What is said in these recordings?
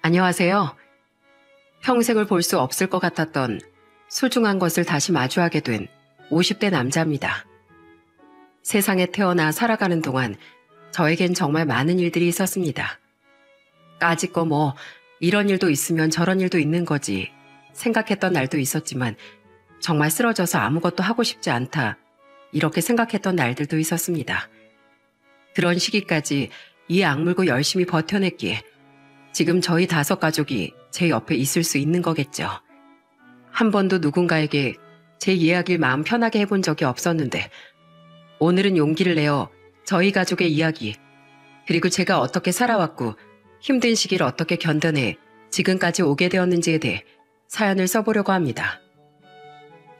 안녕하세요. 평생을 볼 수 없을 것 같았던 소중한 것을 다시 마주하게 된 50대 남자입니다. 세상에 태어나 살아가는 동안 저에겐 정말 많은 일들이 있었습니다. 까짓거 이런 일도 있으면 저런 일도 있는 거지 생각했던 날도 있었지만 정말 쓰러져서 아무것도 하고 싶지 않다 이렇게 생각했던 날들도 있었습니다. 그런 시기까지 이 악물고 열심히 버텨냈기에 지금 저희 5가족이 제 옆에 있을 수 있는 거겠죠. 한 번도 누군가에게 제 이야기를 마음 편하게 해본 적이 없었는데 오늘은 용기를 내어 저희 가족의 이야기 그리고 제가 어떻게 살아왔고 힘든 시기를 어떻게 견뎌내 지금까지 오게 되었는지에 대해 사연을 써보려고 합니다.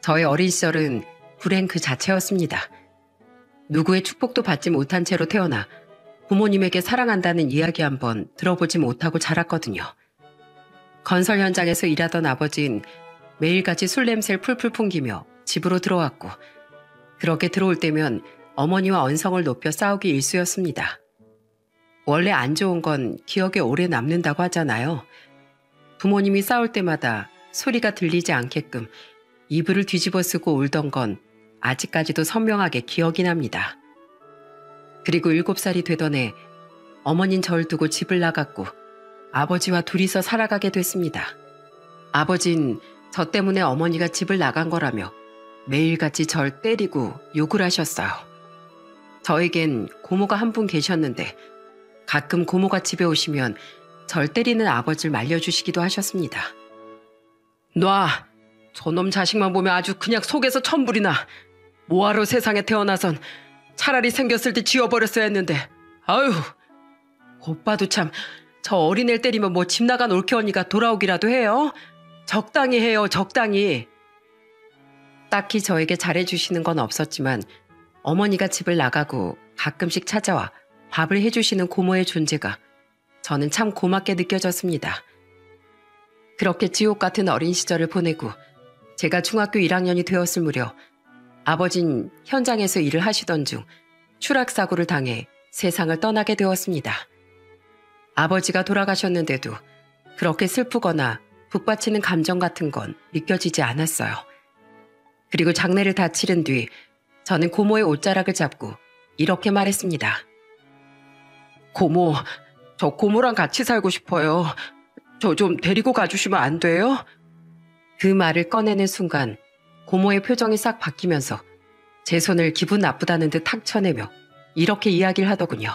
저의 어린 시절은 불행 그 자체였습니다. 누구의 축복도 받지 못한 채로 태어나 부모님에게 사랑한다는 이야기 한번 들어보지 못하고 자랐거든요. 건설 현장에서 일하던 아버지는 매일같이 술 냄새를 풀풀 풍기며 집으로 들어왔고 그렇게 들어올 때면 어머니와 언성을 높여 싸우기 일쑤였습니다. 원래 안 좋은 건 기억에 오래 남는다고 하잖아요. 부모님이 싸울 때마다 소리가 들리지 않게끔 이불을 뒤집어 쓰고 울던 건 아직까지도 선명하게 기억이 납니다. 그리고 7살이 되던 해 어머닌 절 두고 집을 나갔고 아버지와 둘이서 살아가게 됐습니다. 아버진 저 때문에 어머니가 집을 나간 거라며 매일같이 절 때리고 욕을 하셨어요. 저에겐 고모가 한 분 계셨는데 가끔 고모가 집에 오시면 절 때리는 아버지를 말려주시기도 하셨습니다. 놔! 저놈 자식만 보면 아주 그냥 속에서 천불이 나. 뭐하러 세상에 태어나선 차라리 생겼을 때 지워버렸어야 했는데 아유 오빠도 참 저 어린애를 때리면 집 나간 올케 언니가 돌아오기라도 해요? 적당히 해요 적당히. 딱히 저에게 잘해주시는 건 없었지만 어머니가 집을 나가고 가끔씩 찾아와 밥을 해주시는 고모의 존재가 저는 참 고맙게 느껴졌습니다. 그렇게 지옥 같은 어린 시절을 보내고 제가 중학교 1학년이 되었을 무렵 아버진 현장에서 일을 하시던 중 추락사고를 당해 세상을 떠나게 되었습니다. 아버지가 돌아가셨는데도 그렇게 슬프거나 북받치는 감정 같은 건 느껴지지 않았어요. 그리고 장례를 다 치른 뒤 저는 고모의 옷자락을 잡고 이렇게 말했습니다. 고모, 저 고모랑 같이 살고 싶어요. 저 좀 데리고 가주시면 안 돼요? 그 말을 꺼내는 순간 고모의 표정이 싹 바뀌면서 제 손을 기분 나쁘다는 듯 탁 쳐내며 이렇게 이야기를 하더군요.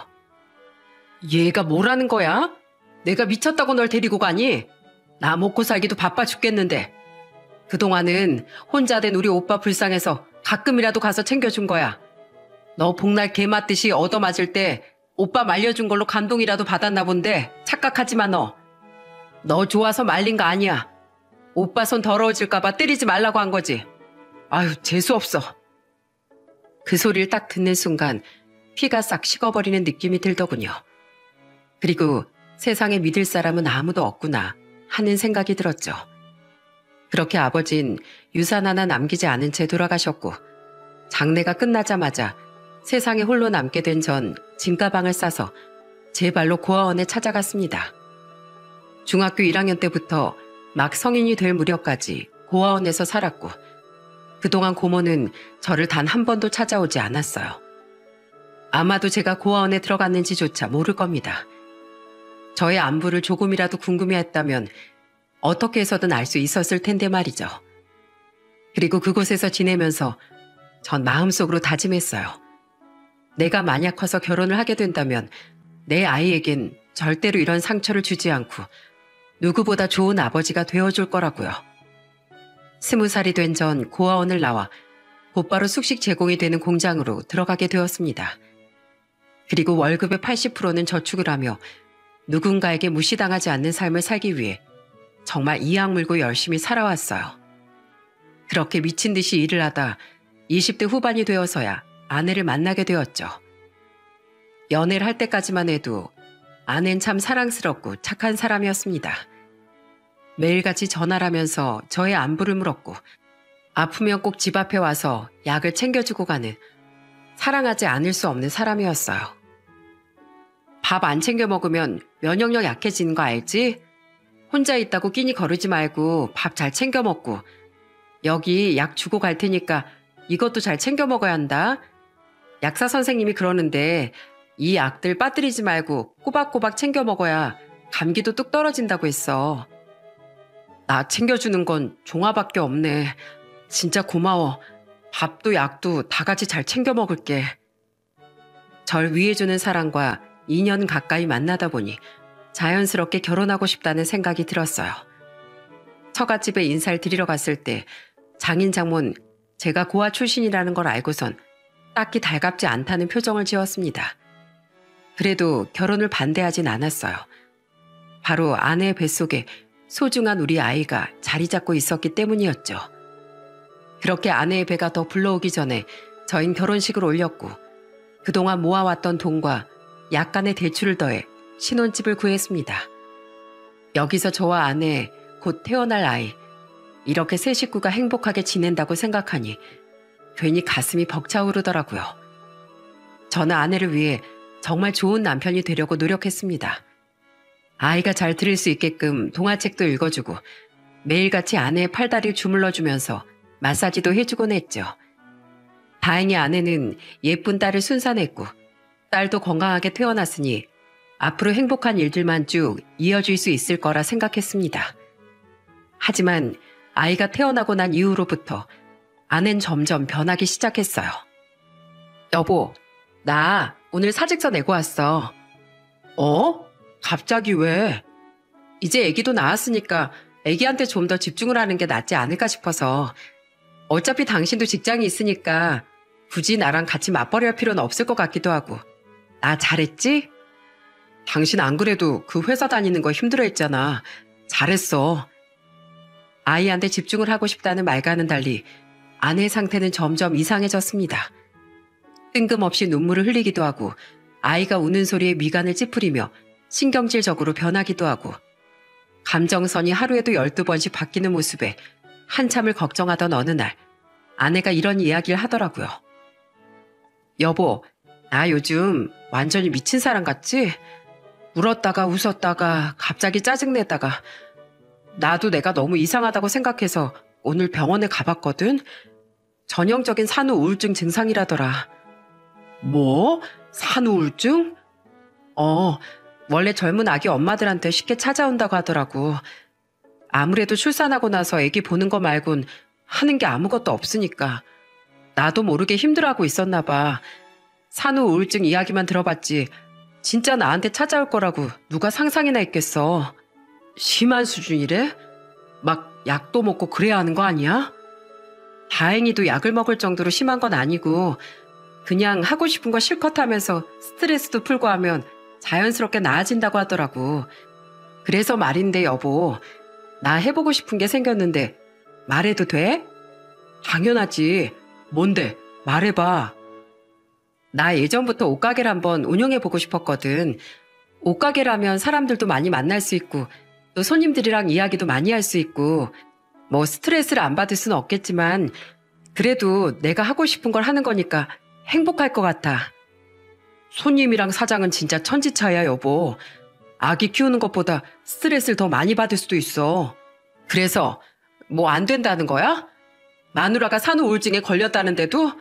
얘가 뭐라는 거야? 내가 미쳤다고 널 데리고 가니? 나 먹고 살기도 바빠 죽겠는데. 그동안은 혼자 된 우리 오빠 불쌍해서 가끔이라도 가서 챙겨준 거야. 너 복날 개 맞듯이 얻어맞을 때 오빠 말려준 걸로 감동이라도 받았나 본데 착각하지 마 너. 너 좋아서 말린 거 아니야. 오빠 손 더러워질까 봐 때리지 말라고 한 거지. 아유 재수없어. 그 소리를 딱 듣는 순간 피가 싹 식어버리는 느낌이 들더군요. 그리고 세상에 믿을 사람은 아무도 없구나 하는 생각이 들었죠. 그렇게 아버진 유산 하나 남기지 않은 채 돌아가셨고 장례가 끝나자마자 세상에 홀로 남게 된 전 짐가방을 싸서 제 발로 고아원에 찾아갔습니다. 중학교 1학년 때부터 막 성인이 될 무렵까지 고아원에서 살았고 그동안 고모는 저를 단 한 번도 찾아오지 않았어요. 아마도 제가 고아원에 들어갔는지조차 모를 겁니다. 저의 안부를 조금이라도 궁금해했다면 어떻게 해서든 알 수 있었을 텐데 말이죠. 그리고 그곳에서 지내면서 전 마음속으로 다짐했어요. 내가 만약 커서 결혼을 하게 된다면 내 아이에겐 절대로 이런 상처를 주지 않고 누구보다 좋은 아버지가 되어줄 거라고요. 20살이 된 전 고아원을 나와 곧바로 숙식 제공이 되는 공장으로 들어가게 되었습니다. 그리고 월급의 80%는 저축을 하며 누군가에게 무시당하지 않는 삶을 살기 위해 정말 이악 물고 열심히 살아왔어요. 그렇게 미친 듯이 일을 하다 20대 후반이 되어서야 아내를 만나게 되었죠. 연애를 할 때까지만 해도 아내는 참 사랑스럽고 착한 사람이었습니다. 매일같이 전화를 하면서 저의 안부를 물었고 아프면 꼭 집 앞에 와서 약을 챙겨주고 가는 사랑하지 않을 수 없는 사람이었어요. 밥 안 챙겨 먹으면 면역력 약해지는 거 알지? 혼자 있다고 끼니 거르지 말고 밥 잘 챙겨 먹고, 여기 약 주고 갈 테니까 이것도 잘 챙겨 먹어야 한다. 약사 선생님이 그러는데 이 약들 빠뜨리지 말고 꼬박꼬박 챙겨 먹어야 감기도 뚝 떨어진다고 했어. 나 챙겨주는 건 종아밖에 없네. 진짜 고마워. 밥도 약도 다 같이 잘 챙겨 먹을게. 절 위해주는 사람과 2년 가까이 만나다 보니 자연스럽게 결혼하고 싶다는 생각이 들었어요. 처갓집에 인사를 드리러 갔을 때 장인 장모는 제가 고아 출신이라는 걸 알고선 딱히 달갑지 않다는 표정을 지었습니다. 그래도 결혼을 반대하진 않았어요. 바로 아내의 뱃속에 소중한 우리 아이가 자리 잡고 있었기 때문이었죠. 그렇게 아내의 배가 더 불러오기 전에 저흰 결혼식을 올렸고 그동안 모아왔던 돈과 약간의 대출을 더해 신혼집을 구했습니다. 여기서 저와 아내, 곧 태어날 아이, 이렇게 세 식구가 행복하게 지낸다고 생각하니 괜히 가슴이 벅차오르더라고요. 저는 아내를 위해 정말 좋은 남편이 되려고 노력했습니다. 아이가 잘 들을 수 있게끔 동화책도 읽어주고 매일같이 아내의 팔다리를 주물러주면서 마사지도 해주곤 했죠. 다행히 아내는 예쁜 딸을 순산했고 딸도 건강하게 태어났으니 앞으로 행복한 일들만 쭉 이어질 수 있을 거라 생각했습니다. 하지만 아이가 태어나고 난 이후로부터 아내는 점점 변하기 시작했어요. 여보, 나 오늘 사직서 내고 왔어. 어? 갑자기 왜? 이제 애기도 낳았으니까 애기한테 좀 더 집중을 하는 게 낫지 않을까 싶어서. 어차피 당신도 직장이 있으니까 굳이 나랑 같이 맞벌이 할 필요는 없을 것 같기도 하고. 나 잘했지? 당신 안 그래도 그 회사 다니는 거 힘들어 했잖아. 잘했어. 아이한테 집중을 하고 싶다는 말과는 달리 아내의 상태는 점점 이상해졌습니다. 뜬금없이 눈물을 흘리기도 하고 아이가 우는 소리에 미간을 찌푸리며 신경질적으로 변하기도 하고 감정선이 하루에도 12번씩 바뀌는 모습에 한참을 걱정하던 어느 날 아내가 이런 이야기를 하더라고요. 여보, 나 요즘 완전히 미친 사람 같지? 울었다가 웃었다가 갑자기 짜증내다가 나도 내가 너무 이상하다고 생각해서 오늘 병원에 가봤거든? 전형적인 산후 우울증 증상이라더라. 뭐? 산후 우울증? 원래 젊은 아기 엄마들한테 쉽게 찾아온다고 하더라고. 아무래도 출산하고 나서 아기 보는 거 말곤 하는 게 아무것도 없으니까. 나도 모르게 힘들어하고 있었나 봐. 산후 우울증 이야기만 들어봤지 진짜 나한테 찾아올 거라고 누가 상상이나 했겠어. 심한 수준이래? 막 약도 먹고 그래야 하는 거 아니야? 다행히도 약을 먹을 정도로 심한 건 아니고 그냥 하고 싶은 거 실컷 하면서 스트레스도 풀고 하면 자연스럽게 나아진다고 하더라고. 그래서 말인데 여보, 나 해보고 싶은 게 생겼는데 말해도 돼? 당연하지. 뭔데? 말해봐. 나 예전부터 옷가게를 한번 운영해보고 싶었거든. 옷가게라면 사람들도 많이 만날 수 있고 또 손님들이랑 이야기도 많이 할 수 있고 뭐 스트레스를 안 받을 수는 없겠지만 그래도 내가 하고 싶은 걸 하는 거니까 행복할 것 같아. 손님이랑 사장은 진짜 천지차이야 여보. 아기 키우는 것보다 스트레스를 더 많이 받을 수도 있어. 그래서 뭐 안 된다는 거야? 마누라가 산후 우울증에 걸렸다는데도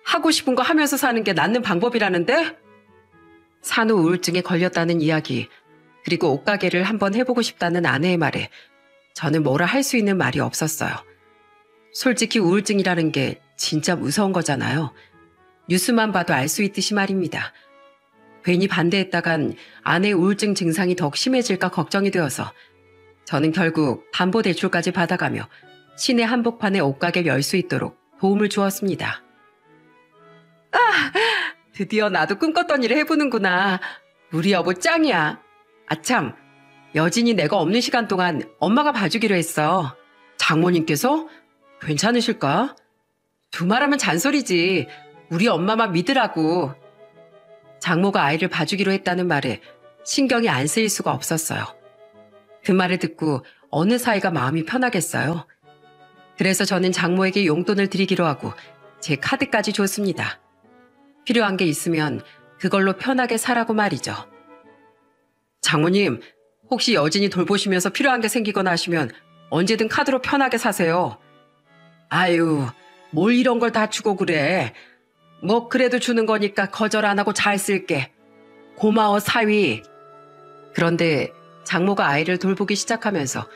하고 싶은 거 하면서 사는 게 낫는 방법이라는데? 산후 우울증에 걸렸다는 이야기 그리고 옷가게를 한번 해보고 싶다는 아내의 말에 저는 뭐라 할 수 있는 말이 없었어요. 솔직히 우울증이라는 게 진짜 무서운 거잖아요. 뉴스만 봐도 알 수 있듯이 말입니다. 괜히 반대했다간 아내의 우울증 증상이 더욱 심해질까 걱정이 되어서 저는 결국 담보대출까지 받아가며 시내 한복판에 옷가게를 열 수 있도록 도움을 주었습니다. 아, 드디어 나도 꿈꿨던 일을 해보는구나. 우리 여보 짱이야. 아참, 여진이 내가 없는 시간 동안 엄마가 봐주기로 했어. 장모님께서? 괜찮으실까? 두말하면 잔소리지. 우리 엄마만 믿으라고. 장모가 아이를 봐주기로 했다는 말에 신경이 안 쓰일 수가 없었어요. 그 말을 듣고 어느 사이가 마음이 편하겠어요. 그래서 저는 장모에게 용돈을 드리기로 하고 제 카드까지 줬습니다. 필요한 게 있으면 그걸로 편하게 사라고 말이죠. 장모님, 혹시 여진이 돌보시면서 필요한 게 생기거나 하시면 언제든 카드로 편하게 사세요. 아유, 뭘 이런 걸 다 주고 그래. 뭐 그래도 주는 거니까 거절 안 하고 잘 쓸게. 고마워, 사위. 그런데 장모가 아이를 돌보기 시작하면서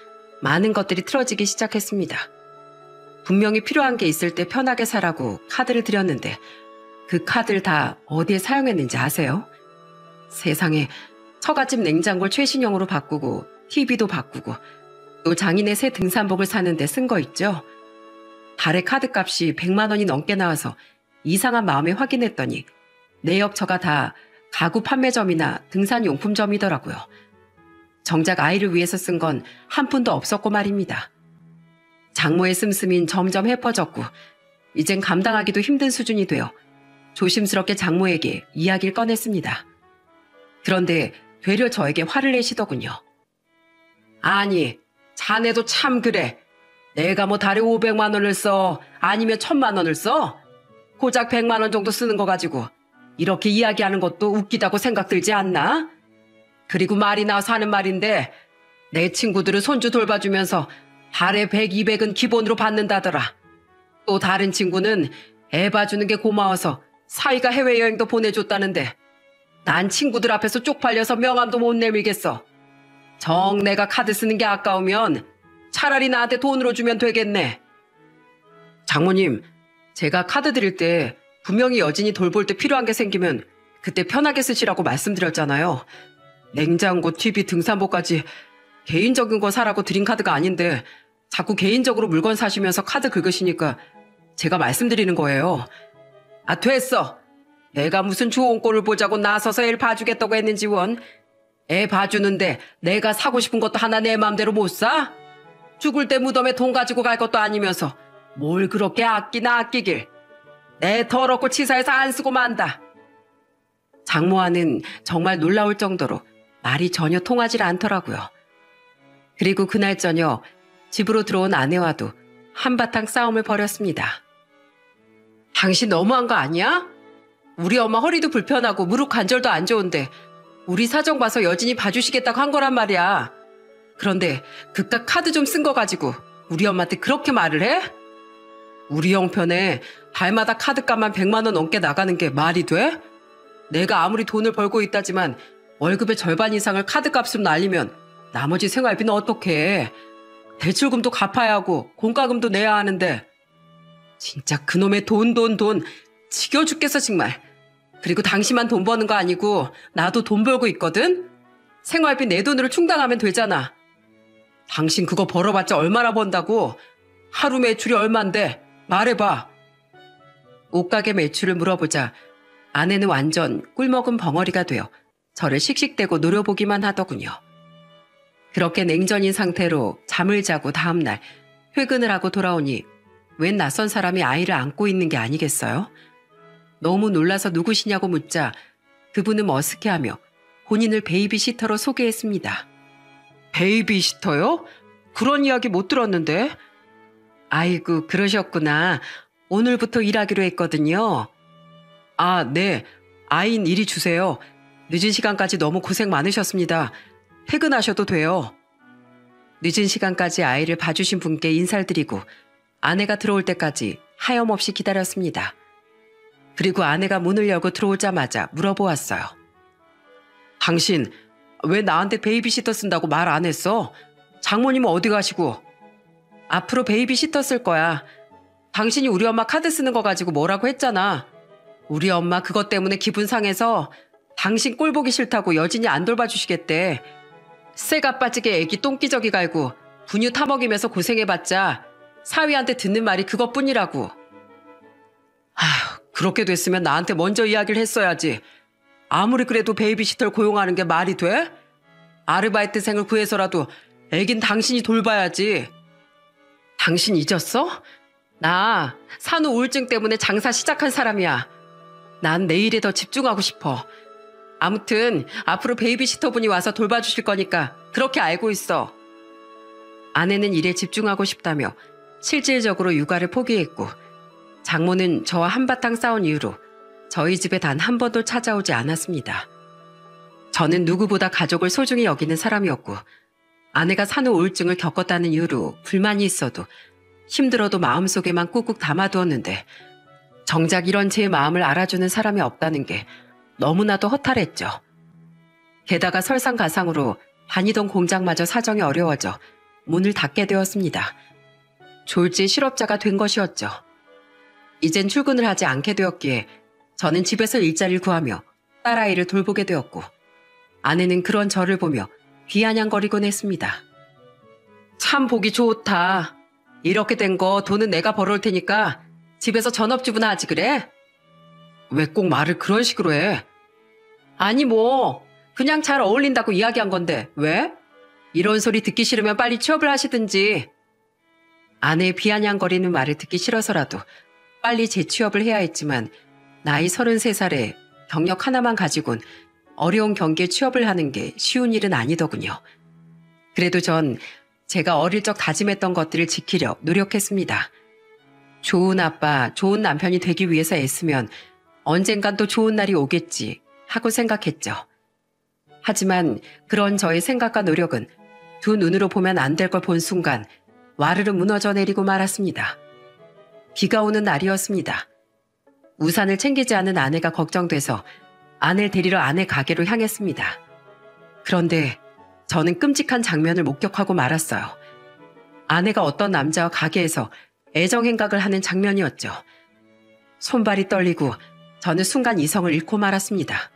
많은 것들이 틀어지기 시작했습니다. 분명히 필요한 게 있을 때 편하게 사라고 카드를 드렸는데 그 카드를 다 어디에 사용했는지 아세요? 세상에, 처갓집 냉장고를 최신형으로 바꾸고 TV도 바꾸고 또 장인의 새 등산복을 사는데 쓴 거 있죠? 달에 카드값이 100만 원이 넘게 나와서 이상한 마음에 확인했더니 내역처가 다 가구 판매점이나 등산용품점이더라고요. 정작 아이를 위해서 쓴 건 한 푼도 없었고 말입니다. 장모의 씀씀이는 점점 해퍼졌고 이젠 감당하기도 힘든 수준이 되어 조심스럽게 장모에게 이야기를 꺼냈습니다. 그런데 되려 저에게 화를 내시더군요. 아니, 자네도 참 그래. 내가 뭐 달에 500만 원을 써 아니면 1000만 원을 써? 고작 100만 원 정도 쓰는 거 가지고 이렇게 이야기하는 것도 웃기다고 생각 들지 않나? 그리고 말이 나와서 하는 말인데 내 친구들은 손주 돌봐주면서 달에 100, 200은 기본으로 받는다더라. 또 다른 친구는 애 봐주는 게 고마워서 사위가 해외여행도 보내줬다는데 난 친구들 앞에서 쪽팔려서 명함도 못 내밀겠어. 정 내가 카드 쓰는 게 아까우면 차라리 나한테 돈으로 주면 되겠네. 장모님, 제가 카드 드릴 때 분명히 여진이 돌볼 때 필요한 게 생기면 그때 편하게 쓰시라고 말씀드렸잖아요. 냉장고, TV, 등산복까지 개인적인 거 사라고 드린 카드가 아닌데 자꾸 개인적으로 물건 사시면서 카드 긁으시니까 제가 말씀드리는 거예요. 아, 됐어. 내가 무슨 좋은 꼴을 보자고 나서서 애를 봐주겠다고 했는지 원. 애 봐주는데 내가 사고 싶은 것도 하나 내 맘대로 못 사? 죽을 때 무덤에 돈 가지고 갈 것도 아니면서 뭘 그렇게 아끼나 아끼길. 내 더럽고 치사해서 안 쓰고 만다. 장모와는 정말 놀라울 정도로 말이 전혀 통하질 않더라고요. 그리고 그날 저녁 집으로 들어온 아내와도 한바탕 싸움을 벌였습니다. 당신 너무한 거 아니야? 우리 엄마 허리도 불편하고 무릎 관절도 안 좋은데 우리 사정 봐서 여진이 봐주시겠다고 한 거란 말이야. 그런데 그깟 카드 좀 쓴 거 가지고 우리 엄마한테 그렇게 말을 해? 우리 형편에 달마다 카드값만 100만 원 넘게 나가는 게 말이 돼? 내가 아무리 돈을 벌고 있다지만 월급의 절반 이상을 카드값으로 날리면 나머지 생활비는 어떻게 해? 대출금도 갚아야 하고 공과금도 내야 하는데 진짜 그놈의 돈 지겨 죽겠어 정말. 그리고 당신만 돈 버는 거 아니고 나도 돈 벌고 있거든? 생활비 내 돈으로 충당하면 되잖아. 당신 그거 벌어봤자 얼마나 번다고? 하루 매출이 얼만데? 말해봐. 옷가게 매출을 물어보자 아내는 완전 꿀먹은 벙어리가 되어 저를 씩씩대고 노려보기만 하더군요. 그렇게 냉전인 상태로 잠을 자고 다음날 퇴근을 하고 돌아오니 웬 낯선 사람이 아이를 안고 있는 게 아니겠어요? 너무 놀라서 누구시냐고 묻자 그분은 머쓱해하며 본인을 베이비시터로 소개했습니다. 베이비시터요? 그런 이야기 못 들었는데. 아이고, 그러셨구나. 오늘부터 일하기로 했거든요. 아, 네. 아이는 이리 주세요. 늦은 시간까지 너무 고생 많으셨습니다. 퇴근하셔도 돼요. 늦은 시간까지 아이를 봐주신 분께 인사를 드리고 아내가 들어올 때까지 하염없이 기다렸습니다. 그리고 아내가 문을 열고 들어오자마자 물어보았어요. 당신 왜 나한테 베이비시터 쓴다고 말 안 했어? 장모님은 어디 가시고? 앞으로 베이비시터 쓸 거야. 당신이 우리 엄마 카드 쓰는 거 가지고 뭐라고 했잖아. 우리 엄마 그것 때문에 기분 상해서 당신 꼴 보기 싫다고 여진이 안 돌봐주시겠대. 쇠가 빠지게 애기 똥기저귀 갈고 분유 타먹이면서 고생해봤자 사위한테 듣는 말이 그것뿐이라고. 아휴, 그렇게 됐으면 나한테 먼저 이야기를 했어야지. 아무리 그래도 베이비시터를 고용하는 게 말이 돼? 아르바이트생을 구해서라도 애긴 당신이 돌봐야지. 당신 잊었어? 나 산후 우울증 때문에 장사 시작한 사람이야. 난 내일에 더 집중하고 싶어. 아무튼 앞으로 베이비시터 분이 와서 돌봐주실 거니까 그렇게 알고 있어. 아내는 일에 집중하고 싶다며 실질적으로 육아를 포기했고 장모는 저와 한바탕 싸운 이후로 저희 집에 단 한 번도 찾아오지 않았습니다. 저는 누구보다 가족을 소중히 여기는 사람이었고 아내가 산후 우울증을 겪었다는 이유로 불만이 있어도 힘들어도 마음속에만 꾹꾹 담아두었는데 정작 이런 제 마음을 알아주는 사람이 없다는 게 너무나도 허탈했죠. 게다가 설상가상으로 다니던 공장마저 사정이 어려워져 문을 닫게 되었습니다. 졸지 실업자가 된 것이었죠. 이젠 출근을 하지 않게 되었기에 저는 집에서 일자리를 구하며 딸아이를 돌보게 되었고 아내는 그런 저를 보며 비아냥거리곤 했습니다. 참 보기 좋다. 이렇게 된 거 돈은 내가 벌어올 테니까 집에서 전업주부나 하지 그래? 왜 꼭 말을 그런 식으로 해? 아니 뭐 그냥 잘 어울린다고 이야기한 건데 왜? 이런 소리 듣기 싫으면 빨리 취업을 하시든지. 아내의 비아냥거리는 말을 듣기 싫어서라도 빨리 재취업을 해야 했지만 나이 33살에 경력 하나만 가지곤 어려운 경기에 취업을 하는 게 쉬운 일은 아니더군요. 그래도 전 제가 어릴 적 다짐했던 것들을 지키려 노력했습니다. 좋은 아빠, 좋은 남편이 되기 위해서 애쓰면 언젠간 또 좋은 날이 오겠지 하고 생각했죠. 하지만 그런 저의 생각과 노력은 두 눈으로 보면 안 될 걸 본 순간 와르르 무너져 내리고 말았습니다. 비가 오는 날이었습니다. 우산을 챙기지 않은 아내가 걱정돼서 아내를 데리러 아내 가게로 향했습니다. 그런데 저는 끔찍한 장면을 목격하고 말았어요. 아내가 어떤 남자와 가게에서 애정 행각을 하는 장면이었죠. 손발이 떨리고 저는 순간 이성을 잃고 말았습니다.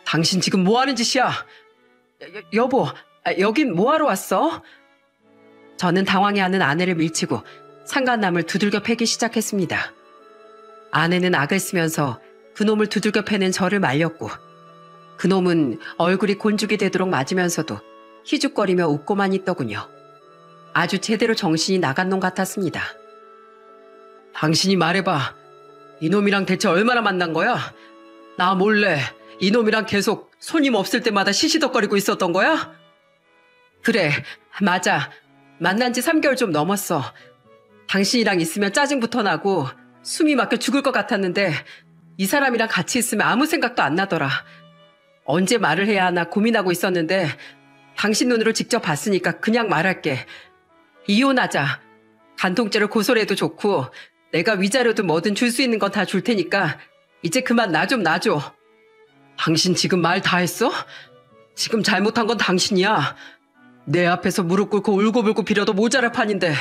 당신 지금 뭐 하는 짓이야? 여보, 여긴 뭐 하러 왔어? 저는 당황해하는 아내를 밀치고 상간남을 두들겨 패기 시작했습니다. 아내는 악을 쓰면서 그놈을 두들겨 패는 저를 말렸고 그놈은 얼굴이 곤죽이 되도록 맞으면서도 희죽거리며 웃고만 있더군요. 아주 제대로 정신이 나간 놈 같았습니다. 당신이 말해봐. 이놈이랑 대체 얼마나 만난 거야? 나 몰래 이놈이랑 계속 손님 없을 때마다 시시덕거리고 있었던 거야? 그래, 맞아. 만난 지 3개월 좀 넘었어. 당신이랑 있으면 짜증부터 나고 숨이 막혀 죽을 것 같았는데 이 사람이랑 같이 있으면 아무 생각도 안 나더라. 언제 말을 해야 하나 고민하고 있었는데 당신 눈으로 직접 봤으니까 그냥 말할게. 이혼하자. 간통죄를 고소를 해도 좋고 내가 위자료도 뭐든 줄 수 있는 건 다 줄 테니까 이제 그만 나 좀 놔줘. 당신 지금 말 다 했어? 지금 잘못한 건 당신이야. 내 앞에서 무릎 꿇고 울고불고 빌어도 모자랄 판인데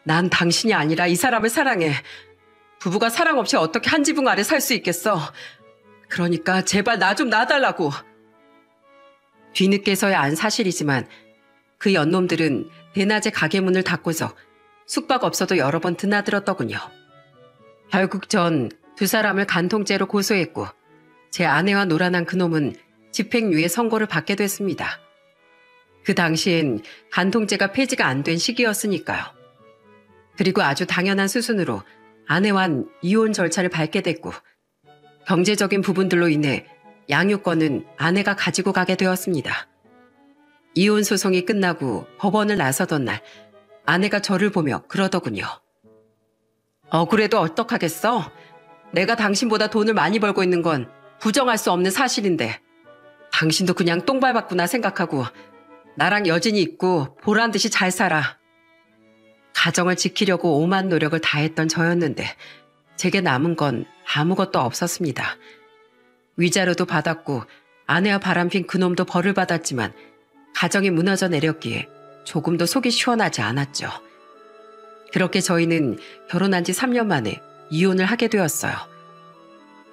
난 당신이 아니라 이 사람을 사랑해. 부부가 사랑 없이 어떻게 한 지붕 아래 살 수 있겠어. 그러니까 제발 나 좀 놔달라고. 뒤늦게서야 안 사실이지만 그 연놈들은 대낮에 가게 문을 닫고서 숙박업소도 여러 번 드나들었더군요. 결국 전 두 사람을 간통죄로 고소했고 제 아내와 노란한 그놈은 집행유예 선고를 받게 됐습니다. 그 당시엔 간통죄가 폐지가 안 된 시기였으니까요. 그리고 아주 당연한 수순으로 아내와는 이혼 절차를 밟게 됐고 경제적인 부분들로 인해 양육권은 아내가 가지고 가게 되었습니다. 이혼 소송이 끝나고 법원을 나서던 날 아내가 저를 보며 그러더군요. 억울해도 어떡하겠어? 내가 당신보다 돈을 많이 벌고 있는 건 부정할 수 없는 사실인데 당신도 그냥 똥 밟았구나 생각하고 나랑 여진이 있고 보란 듯이 잘 살아. 가정을 지키려고 오만 노력을 다했던 저였는데 제게 남은 건 아무것도 없었습니다. 위자료도 받았고 아내와 바람핀 그놈도 벌을 받았지만 가정이 무너져 내렸기에 조금도 속이 시원하지 않았죠. 그렇게 저희는 결혼한 지 3년 만에 이혼을 하게 되었어요.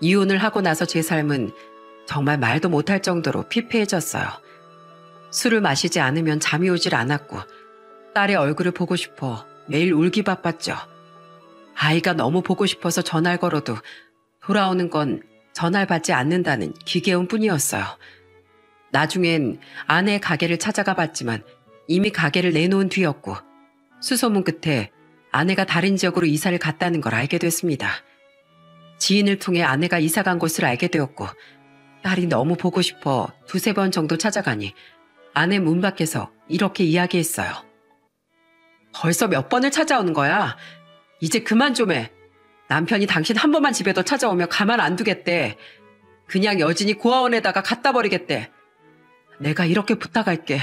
이혼을 하고 나서 제 삶은 정말 말도 못할 정도로 피폐해졌어요. 술을 마시지 않으면 잠이 오질 않았고 딸의 얼굴을 보고 싶어 매일 울기 바빴죠. 아이가 너무 보고 싶어서 전화를 걸어도 돌아오는 건 전화를 받지 않는다는 기계음 뿐이었어요. 나중엔 아내의 가게를 찾아가 봤지만 이미 가게를 내놓은 뒤였고 수소문 끝에 아내가 다른 지역으로 이사를 갔다는 걸 알게 됐습니다. 지인을 통해 아내가 이사 간 곳을 알게 되었고 딸이 너무 보고 싶어 두세 번 정도 찾아가니 아내 문 밖에서 이렇게 이야기했어요. 벌써 몇 번을 찾아오는 거야? 이제 그만 좀 해. 남편이 당신 한 번만 집에 더 찾아오면 가만 안 두겠대. 그냥 여진이 고아원에다가 갖다 버리겠대. 내가 이렇게 부탁할게.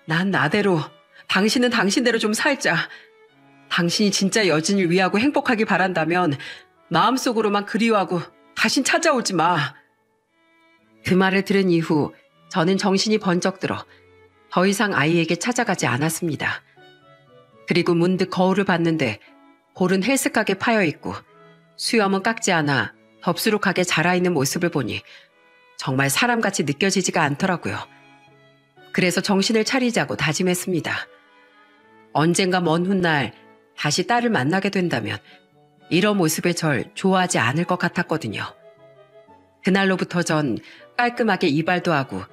난 나대로, 당신은 당신대로 좀 살자. 당신이 진짜 여진을 위하고 행복하길 바란다면 마음속으로만 그리워하고 다신 찾아오지 마. 그 말을 들은 이후 저는 정신이 번쩍 들어 더 이상 아이에게 찾아가지 않았습니다. 그리고 문득 거울을 봤는데 볼은 헬쓱하게 파여있고 수염은 깎지 않아 덥수룩하게 자라있는 모습을 보니 정말 사람같이 느껴지지가 않더라고요. 그래서 정신을 차리자고 다짐했습니다. 언젠가 먼 훗날 다시 딸을 만나게 된다면 이런 모습의 절 좋아하지 않을 것 같았거든요. 그날로부터 전 깔끔하게 이발도 하고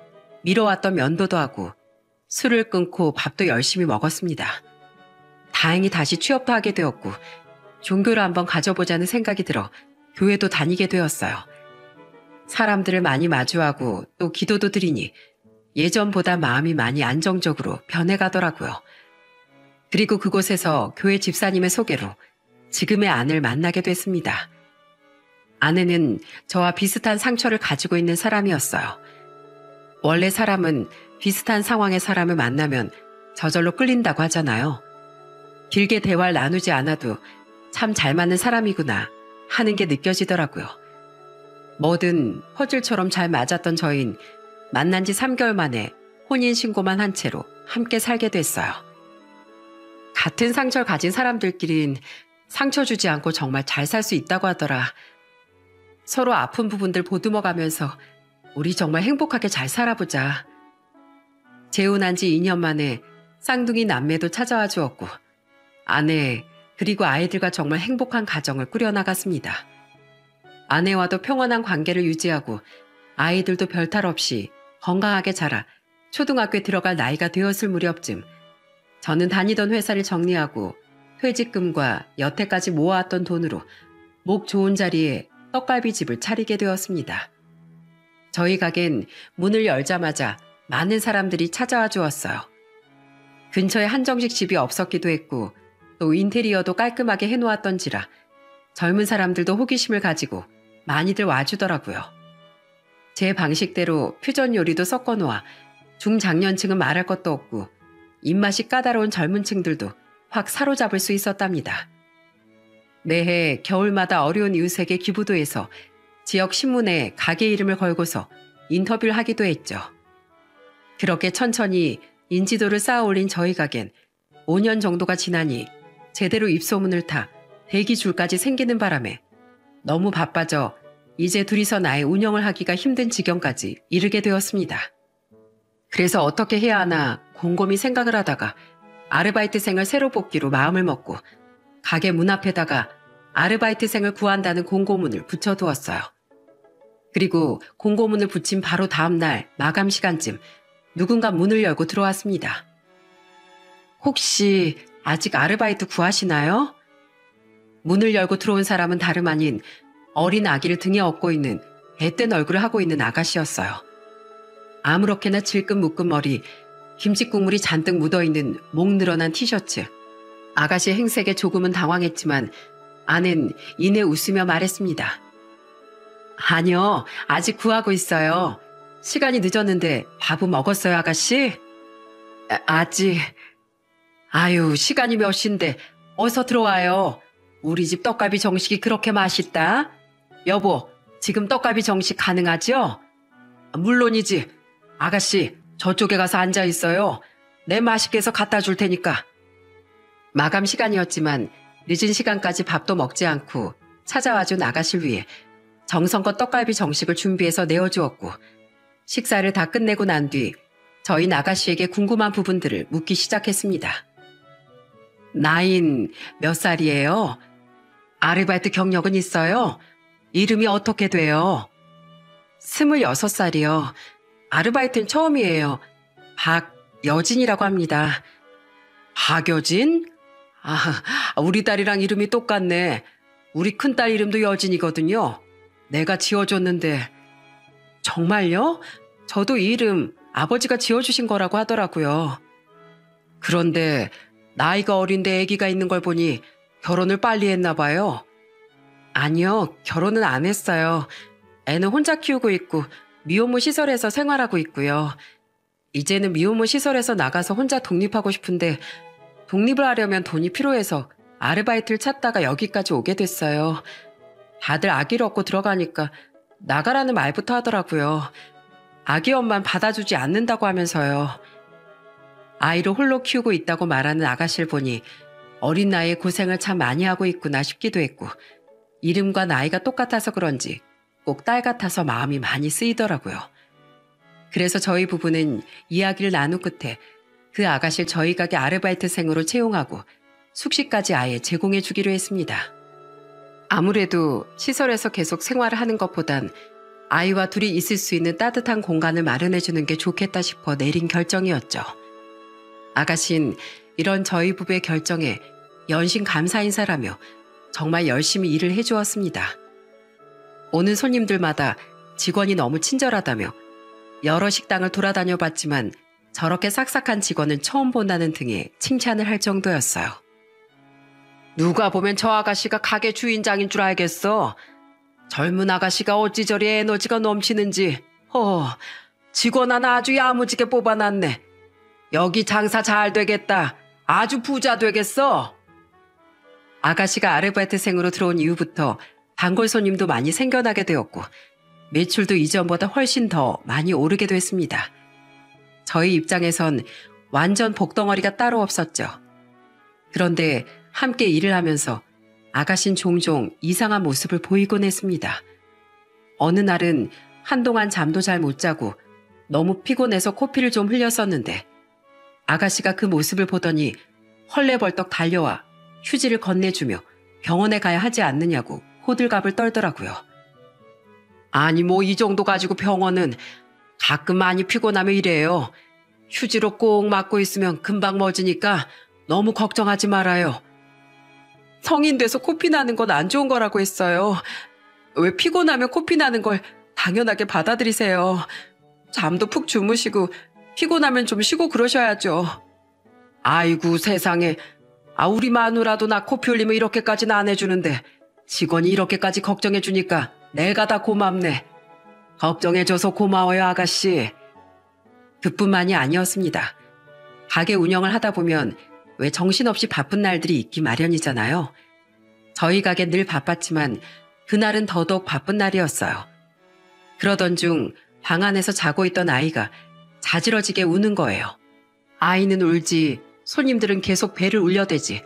미뤄왔던 면도도 하고 술을 끊고 밥도 열심히 먹었습니다. 다행히 다시 취업도 하게 되었고 종교를 한번 가져보자는 생각이 들어 교회도 다니게 되었어요. 사람들을 많이 마주하고 또 기도도 드리니 예전보다 마음이 많이 안정적으로 변해가더라고요. 그리고 그곳에서 교회 집사님의 소개로 지금의 아내를 만나게 됐습니다. 아내는 저와 비슷한 상처를 가지고 있는 사람이었어요. 원래 사람은 비슷한 상황의 사람을 만나면 저절로 끌린다고 하잖아요. 길게 대화를 나누지 않아도 참 잘 맞는 사람이구나 하는 게 느껴지더라고요. 뭐든 퍼즐처럼 잘 맞았던 저희는 만난 지 3개월 만에 혼인신고만 한 채로 함께 살게 됐어요. 같은 상처를 가진 사람들끼린 상처 주지 않고 정말 잘 살 수 있다고 하더라. 서로 아픈 부분들 보듬어가면서 우리 정말 행복하게 잘 살아보자. 재혼한 지 2년 만에 쌍둥이 남매도 찾아와 주었고 아내 그리고 아이들과 정말 행복한 가정을 꾸려나갔습니다. 아내와도 평온한 관계를 유지하고 아이들도 별탈 없이 건강하게 자라 초등학교에 들어갈 나이가 되었을 무렵쯤 저는 다니던 회사를 정리하고 퇴직금과 여태까지 모아왔던 돈으로 목 좋은 자리에 떡갈비집을 차리게 되었습니다. 저희 가게는 문을 열자마자 많은 사람들이 찾아와 주었어요. 근처에 한정식 집이 없었기도 했고 또 인테리어도 깔끔하게 해놓았던지라 젊은 사람들도 호기심을 가지고 많이들 와주더라고요. 제 방식대로 퓨전 요리도 섞어놓아 중장년층은 말할 것도 없고 입맛이 까다로운 젊은 층들도 확 사로잡을 수 있었답니다. 매해 겨울마다 어려운 이웃에게 기부도 해서 지역 신문에 가게 이름을 걸고서 인터뷰를 하기도 했죠. 그렇게 천천히 인지도를 쌓아 올린 저희 가게는 5년 정도가 지나니 제대로 입소문을 타 대기줄까지 생기는 바람에 너무 바빠져 이제 둘이서 나의 운영을 하기가 힘든 지경까지 이르게 되었습니다. 그래서 어떻게 해야 하나 곰곰이 생각을 하다가 아르바이트생을 새로 뽑기로 마음을 먹고 가게 문 앞에다가 아르바이트생을 구한다는 공고문을 붙여두었어요. 그리고 공고문을 붙인 바로 다음 날 마감 시간쯤 누군가 문을 열고 들어왔습니다. 혹시 아직 아르바이트 구하시나요? 문을 열고 들어온 사람은 다름 아닌 어린 아기를 등에 업고 있는 앳된 얼굴을 하고 있는 아가씨였어요. 아무렇게나 질끈 묶은 머리, 김치 국물이 잔뜩 묻어있는 목 늘어난 티셔츠. 아가씨의 행색에 조금은 당황했지만 아는 이내 웃으며 말했습니다. 아니요, 아직 구하고 있어요. 시간이 늦었는데 밥은 먹었어요, 아가씨? 아직. 아유, 시간이 몇 시인데 어서 들어와요. 우리 집 떡갈비 정식이 그렇게 맛있다. 여보, 지금 떡갈비 정식 가능하죠? 물론이지. 아가씨, 저쪽에 가서 앉아 있어요. 내 맛있게 해서 갖다 줄 테니까. 마감 시간이었지만 늦은 시간까지 밥도 먹지 않고 찾아와준 아가씨를 위해 정성껏 떡갈비 정식을 준비해서 내어주었고 식사를 다 끝내고 난 뒤 저희 아가씨에게 궁금한 부분들을 묻기 시작했습니다. 나이는 몇 살이에요? 아르바이트 경력은 있어요? 이름이 어떻게 돼요? 26살이요. 아르바이트는 처음이에요. 박여진이라고 합니다. 박여진? 아, 우리 딸이랑 이름이 똑같네. 우리 큰딸 이름도 여진이거든요. 내가 지어줬는데. 정말요? 저도 이 이름 아버지가 지어주신 거라고 하더라고요. 그런데 나이가 어린데 아기가 있는 걸 보니 결혼을 빨리 했나 봐요. 아니요, 결혼은 안 했어요. 애는 혼자 키우고 있고 미혼모 시설에서 생활하고 있고요. 이제는 미혼모 시설에서 나가서 혼자 독립하고 싶은데 독립을 하려면 돈이 필요해서 아르바이트를 찾다가 여기까지 오게 됐어요. 다들 아기를 얻고 들어가니까 나가라는 말부터 하더라고요. 아기 엄만 받아주지 않는다고 하면서요. 아이를 홀로 키우고 있다고 말하는 아가씨를 보니 어린 나이에 고생을 참 많이 하고 있구나 싶기도 했고 이름과 나이가 똑같아서 그런지 꼭 딸 같아서 마음이 많이 쓰이더라고요. 그래서 저희 부부는 이야기를 나눈 끝에 그 아가씨를 저희 가게 아르바이트생으로 채용하고 숙식까지 아예 제공해 주기로 했습니다. 아무래도 시설에서 계속 생활을 하는 것보단 아이와 둘이 있을 수 있는 따뜻한 공간을 마련해 주는 게 좋겠다 싶어 내린 결정이었죠. 아가씨는 이런 저희 부부의 결정에 연신 감사 인사라며 정말 열심히 일을 해주었습니다. 오는 손님들마다 직원이 너무 친절하다며 여러 식당을 돌아다녀 봤지만 저렇게 싹싹한 직원은 처음 본다는 등의 칭찬을 할 정도였어요. 누가 보면 저 아가씨가 가게 주인장인 줄 알겠어. 젊은 아가씨가 어찌 저리 에너지가 넘치는지. 직원 하나 아주 야무지게 뽑아놨네. 여기 장사 잘 되겠다. 아주 부자 되겠어. 아가씨가 아르바이트생으로 들어온 이후부터 단골 손님도 많이 생겨나게 되었고 매출도 이전보다 훨씬 더 많이 오르게 됐습니다. 저희 입장에선 완전 복덩어리가 따로 없었죠. 그런데 함께 일을 하면서 아가씨는 종종 이상한 모습을 보이곤 했습니다. 어느 날은 한동안 잠도 잘 못 자고 너무 피곤해서 코피를 좀 흘렸었는데 아가씨가 그 모습을 보더니 헐레벌떡 달려와 휴지를 건네주며 병원에 가야 하지 않느냐고 호들갑을 떨더라고요. 아니 뭐 이 정도 가지고 병원은 가끔 많이 피곤하면 이래요. 휴지로 꼭 맞고 있으면 금방 멎으니까 너무 걱정하지 말아요. 성인 돼서 코피 나는 건 안 좋은 거라고 했어요. 왜 피곤하면 코피 나는 걸 당연하게 받아들이세요. 잠도 푹 주무시고 피곤하면 좀 쉬고 그러셔야죠. 아이고 세상에. 우리 마누라도 나 코피 흘리면 이렇게까지는 안 해주는데 직원이 이렇게까지 걱정해주니까 내가 다 고맙네. 걱정해줘서 고마워요 아가씨. 그뿐만이 아니었습니다. 가게 운영을 하다 보면 왜 정신없이 바쁜 날들이 있기 마련이잖아요. 저희 가게 늘 바빴지만 그날은 더더욱 바쁜 날이었어요. 그러던 중 방 안에서 자고 있던 아이가 자지러지게 우는 거예요. 아이는 울지 손님들은 계속 배를 울려대지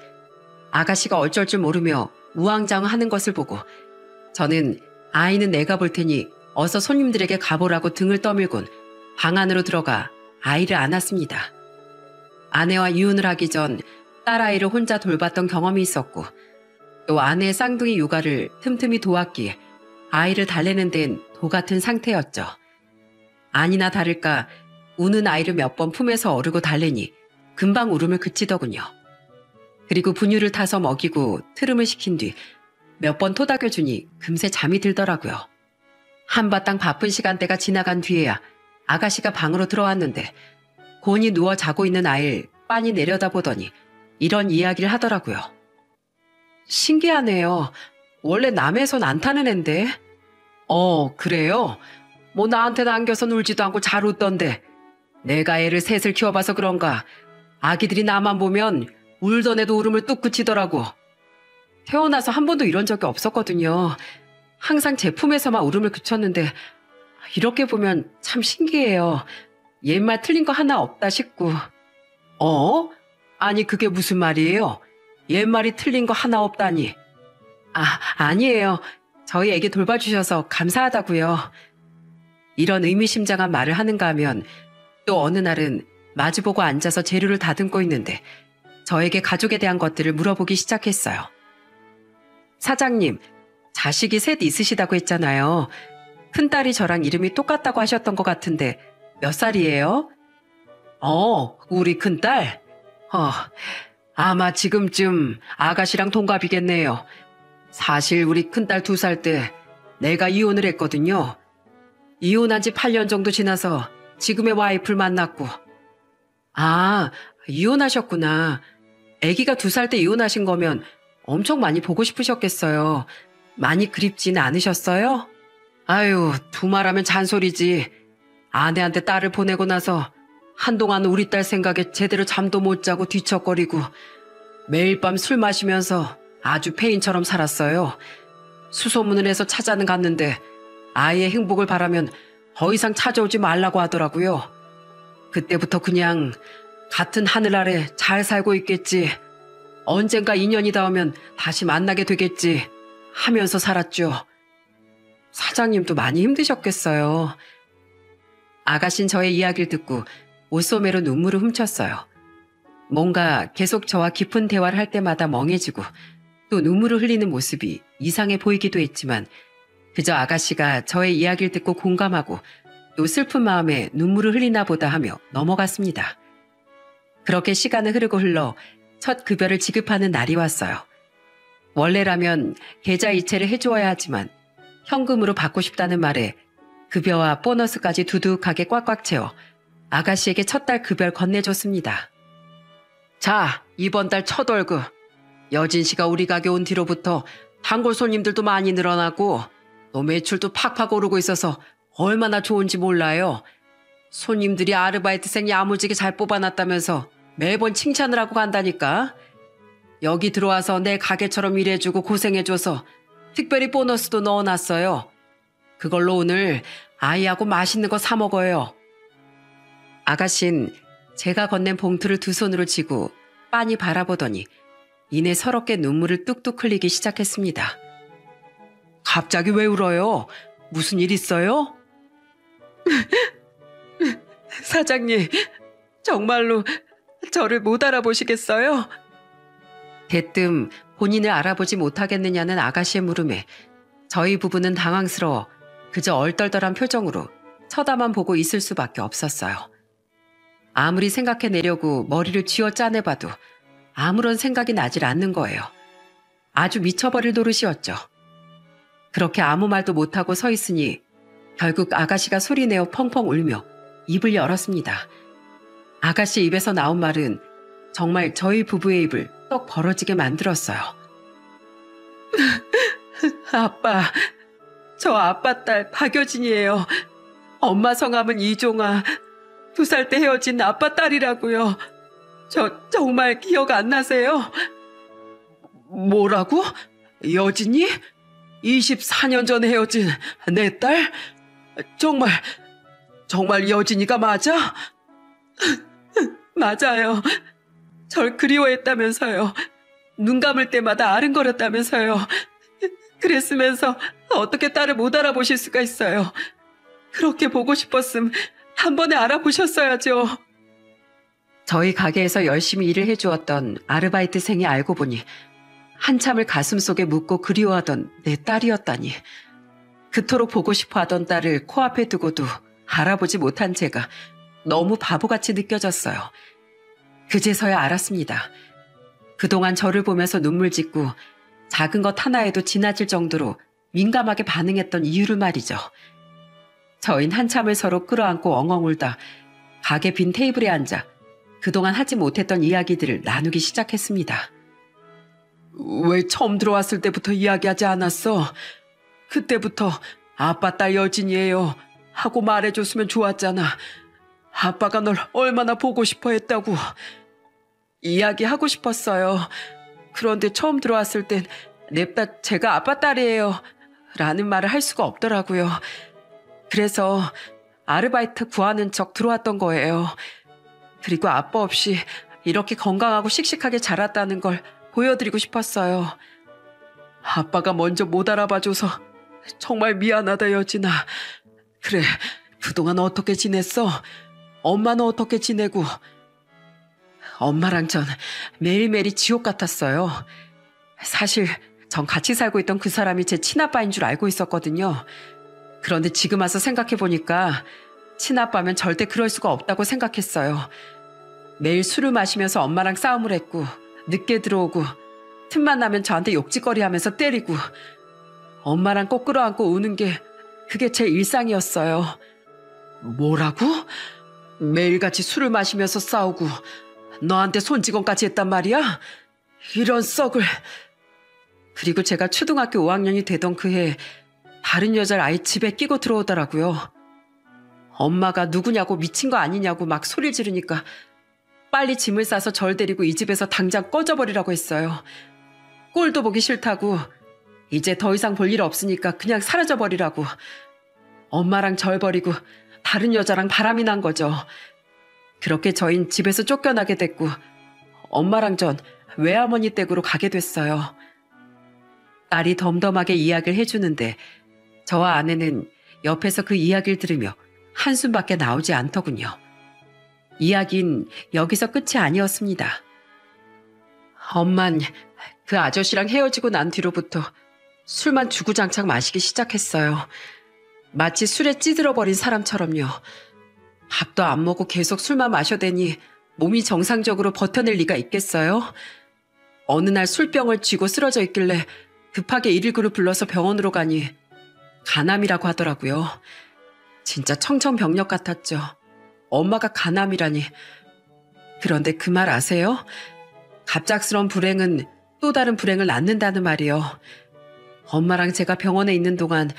아가씨가 어쩔 줄 모르며 우왕좌왕하는 것을 보고 저는 아이는 내가 볼 테니 어서 손님들에게 가보라고 등을 떠밀곤 방 안으로 들어가 아이를 안았습니다. 아내와 이혼을 하기 전 딸아이를 혼자 돌봤던 경험이 있었고 또 아내의 쌍둥이 육아를 틈틈이 도왔기에 아이를 달래는 데는 도 같은 상태였죠. 아니나 다를까 우는 아이를 몇 번 품에서 어르고 달래니 금방 울음을 그치더군요. 그리고 분유를 타서 먹이고 트름을 시킨 뒤 몇 번 토닥여주니 금세 잠이 들더라고요. 한바탕 바쁜 시간대가 지나간 뒤에야 아가씨가 방으로 들어왔는데 곤히 누워 자고 있는 아이를 빤히 내려다보더니 이런 이야기를 하더라고요. 신기하네요. 원래 남의 손 안 타는 앤데. 그래요? 뭐 나한테는 안겨서 울지도 않고 잘 웃던데. 내가 애를 셋을 키워봐서 그런가 아기들이 나만 보면 울던 애도 울음을 뚝 그치더라고. 태어나서 한 번도 이런 적이 없었거든요. 항상 제 품에서만 울음을 그쳤는데 이렇게 보면 참 신기해요. 옛말 틀린 거 하나 없다 싶고. 아니 그게 무슨 말이에요? 옛말이 틀린 거 하나 없다니. 아니에요. 저희 애기 돌봐주셔서 감사하다고요. 이런 의미심장한 말을 하는가 하면 또 어느 날은 마주보고 앉아서 재료를 다듬고 있는데 저에게 가족에 대한 것들을 물어보기 시작했어요. 사장님, 자식이 셋 있으시다고 했잖아요. 큰딸이 저랑 이름이 똑같다고 하셨던 것 같은데 몇 살이에요? 우리 큰딸? 아마 지금쯤 아가씨랑 동갑이겠네요. 사실 우리 큰딸 2살 때 내가 이혼을 했거든요. 이혼한 지 8년 정도 지나서 지금의 와이프를 만났고. 이혼하셨구나. 아기가 2살 때 이혼하신 거면 엄청 많이 보고 싶으셨겠어요. 많이 그립지는 않으셨어요? 아유, 두말하면 잔소리지. 아내한테 딸을 보내고 나서 한동안 우리 딸 생각에 제대로 잠도 못 자고 뒤척거리고 매일 밤 술 마시면서 아주 폐인처럼 살았어요. 수소문을 해서 찾아는 갔는데 아이의 행복을 바라면 더 이상 찾아오지 말라고 하더라고요. 그때부터 그냥 같은 하늘 아래 잘 살고 있겠지. 언젠가 인연이 닿으면 다시 만나게 되겠지 하면서 살았죠. 사장님도 많이 힘드셨겠어요. 아가씨는 저의 이야기를 듣고 옷소매로 눈물을 훔쳤어요. 뭔가 계속 저와 깊은 대화를 할 때마다 멍해지고 또 눈물을 흘리는 모습이 이상해 보이기도 했지만 그저 아가씨가 저의 이야기를 듣고 공감하고 또 슬픈 마음에 눈물을 흘리나 보다 하며 넘어갔습니다. 그렇게 시간은 흐르고 흘러 첫 급여를 지급하는 날이 왔어요. 원래라면 계좌 이체를 해주어야 하지만 현금으로 받고 싶다는 말에 급여와 보너스까지 두둑하게 꽉꽉 채워 아가씨에게 첫 달 급여를 건네줬습니다. 자, 이번 달 첫 월급. 여진 씨가 우리 가게 온 뒤로부터 단골 손님들도 많이 늘어나고 또 매출도 팍팍 오르고 있어서 얼마나 좋은지 몰라요. 손님들이 아르바이트생 야무지게 잘 뽑아놨다면서 매번 칭찬을 하고 간다니까. 여기 들어와서 내 가게처럼 일해주고 고생해줘서 특별히 보너스도 넣어놨어요. 그걸로 오늘 아이하고 맛있는 거 사 먹어요. 아가씨는 제가 건넨 봉투를 두 손으로 쥐고 빤히 바라보더니 이내 서럽게 눈물을 뚝뚝 흘리기 시작했습니다. 갑자기 왜 울어요? 무슨 일 있어요? 사장님, 정말로 저를 못 알아보시겠어요? 대뜸 본인을 알아보지 못하겠느냐는 아가씨의 물음에 저희 부부는 당황스러워 그저 얼떨떨한 표정으로 쳐다만 보고 있을 수밖에 없었어요. 아무리 생각해내려고 머리를 쥐어 짜내봐도 아무런 생각이 나질 않는 거예요. 아주 미쳐버릴 노릇이었죠. 그렇게 아무 말도 못하고 서 있으니 결국 아가씨가 소리내어 펑펑 울며 입을 열었습니다. 아가씨 입에서 나온 말은 정말 저희 부부의 입을 떡 벌어지게 만들었어요. 아빠, 저 아빠 딸 박여진이에요. 엄마 성함은 이종아. 2살 때 헤어진 아빠 딸이라고요. 저 정말 기억 안 나세요? 뭐라고? 여진이? 24년 전에 헤어진 내 딸? 정말 여진이가 맞아? 맞아요. 절 그리워했다면서요. 눈 감을 때마다 아른거렸다면서요. 그랬으면서 어떻게 딸을 못 알아보실 수가 있어요. 그렇게 보고 싶었음 한 번에 알아보셨어야죠. 저희 가게에서 열심히 일을 해주었던 아르바이트생이 알고 보니 한참을 가슴속에 묻고 그리워하던 내 딸이었다니. 그토록 보고 싶어 하던 딸을 코앞에 두고도 알아보지 못한 제가 너무 바보같이 느껴졌어요. 그제서야 알았습니다. 그동안 저를 보면서 눈물 짓고 작은 것 하나에도 지나칠 정도로 민감하게 반응했던 이유를 말이죠. 저흰 한참을 서로 끌어안고 엉엉 울다 가게 빈 테이블에 앉아 그동안 하지 못했던 이야기들을 나누기 시작했습니다. 왜 처음 들어왔을 때부터 이야기하지 않았어? 그때부터 아빠 딸 여진이에요 하고 말해줬으면 좋았잖아. 아빠가 널 얼마나 보고 싶어 했다고. 이야기하고 싶었어요. 그런데 처음 들어왔을 땐 냅다 제가 아빠 딸이에요 라는 말을 할 수가 없더라고요. 그래서 아르바이트 구하는 척 들어왔던 거예요. 그리고 아빠 없이 이렇게 건강하고 씩씩하게 자랐다는 걸 보여드리고 싶었어요. 아빠가 먼저 못 알아봐줘서 정말 미안하다 여진아. 그래, 그동안 어떻게 지냈어? 엄마는 어떻게 지내고? 엄마랑 전 매일매일이 지옥 같았어요. 사실 전 같이 살고 있던 그 사람이 제 친아빠인 줄 알고 있었거든요. 그런데 지금 와서 생각해보니까 친아빠면 절대 그럴 수가 없다고 생각했어요. 매일 술을 마시면서 엄마랑 싸움을 했고 늦게 들어오고 틈만 나면 저한테 욕짓거리 하면서 때리고 엄마랑 꼭 끌어안고 우는 게 그게 제 일상이었어요. 뭐라고? 매일같이 술을 마시면서 싸우고 너한테 손찌검까지 했단 말이야? 이런 썩을. 그리고 제가 초등학교 5학년이 되던 그해 다른 여자를 아예 집에 끼고 들어오더라고요. 엄마가 누구냐고 미친 거 아니냐고 막 소리를 지르니까 빨리 짐을 싸서 절 데리고 이 집에서 당장 꺼져버리라고 했어요. 꼴도 보기 싫다고 이제 더 이상 볼 일 없으니까 그냥 사라져버리라고. 엄마랑 절 버리고 다른 여자랑 바람이 난 거죠. 그렇게 저흰 집에서 쫓겨나게 됐고 엄마랑 전 외할머니 댁으로 가게 됐어요. 딸이 덤덤하게 이야기를 해주는데 저와 아내는 옆에서 그 이야기를 들으며 한숨밖에 나오지 않더군요. 이야기는 여기서 끝이 아니었습니다. 엄만 그 아저씨랑 헤어지고 난 뒤로부터 술만 주구장창 마시기 시작했어요. 마치 술에 찌들어버린 사람처럼요. 밥도 안 먹고 계속 술만 마셔대니 몸이 정상적으로 버텨낼 리가 있겠어요? 어느 날 술병을 쥐고 쓰러져 있길래 급하게 119를 불러서 병원으로 가니 간암이라고 하더라고요. 진짜 청천벽력 같았죠. 엄마가 간암이라니. 그런데 그 말 아세요? 갑작스러운 불행은 또 다른 불행을 낳는다는 말이요. 엄마랑 제가 병원에 있는 동안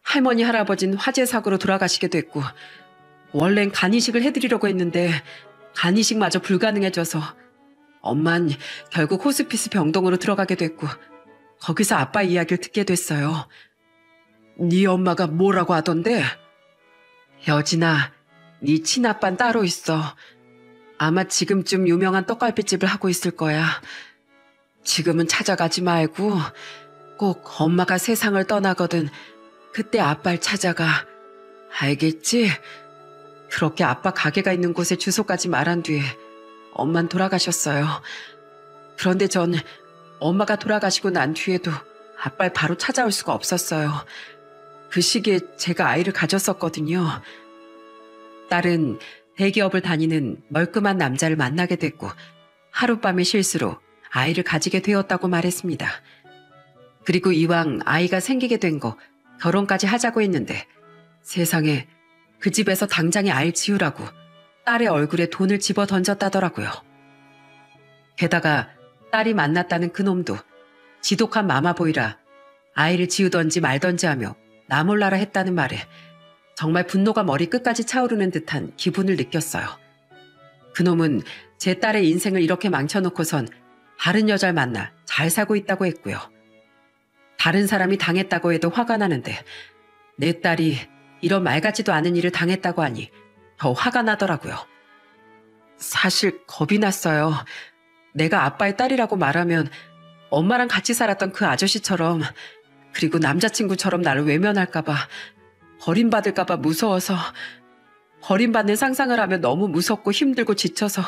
할머니 할아버지는 화재 사고로 돌아가시게 됐고 원래는 간이식을 해드리려고 했는데 간이식마저 불가능해져서 엄만 결국 호스피스 병동으로 들어가게 됐고 거기서 아빠 이야기를 듣게 됐어요. 네 엄마가 뭐라고 하던데? 여진아, 네 친아빠는 따로 있어. 아마 지금쯤 유명한 떡갈비집을 하고 있을 거야. 지금은 찾아가지 말고 꼭 엄마가 세상을 떠나거든 그때 아빠를 찾아가. 알겠지? 그렇게 아빠 가게가 있는 곳에 주소까지 말한 뒤에 엄만 돌아가셨어요. 그런데 전 엄마가 돌아가시고 난 뒤에도 아빠를 바로 찾아올 수가 없었어요. 그 시기에 제가 아이를 가졌었거든요. 딸은 대기업을 다니는 멀끔한 남자를 만나게 됐고 하룻밤의 실수로 아이를 가지게 되었다고 말했습니다. 그리고 이왕 아이가 생기게 된 거 결혼까지 하자고 했는데 세상에 그 집에서 당장에 아이를 지우라고 딸의 얼굴에 돈을 집어 던졌다더라고요. 게다가 딸이 만났다는 그놈도 지독한 마마보이라 아이를 지우던지 말던지 하며 나몰라라 했다는 말에 정말 분노가 머리 끝까지 차오르는 듯한 기분을 느꼈어요. 그놈은 제 딸의 인생을 이렇게 망쳐놓고선 다른 여자를 만나 잘 살고 있다고 했고요. 다른 사람이 당했다고 해도 화가 나는데 내 딸이 이런 말 같지도 않은 일을 당했다고 하니 더 화가 나더라고요. 사실 겁이 났어요. 내가 아빠의 딸이라고 말하면 엄마랑 같이 살았던 그 아저씨처럼 그리고 남자친구처럼 나를 외면할까봐 버림받을까봐 무서워서 버림받는 상상을 하면 너무 무섭고 힘들고 지쳐서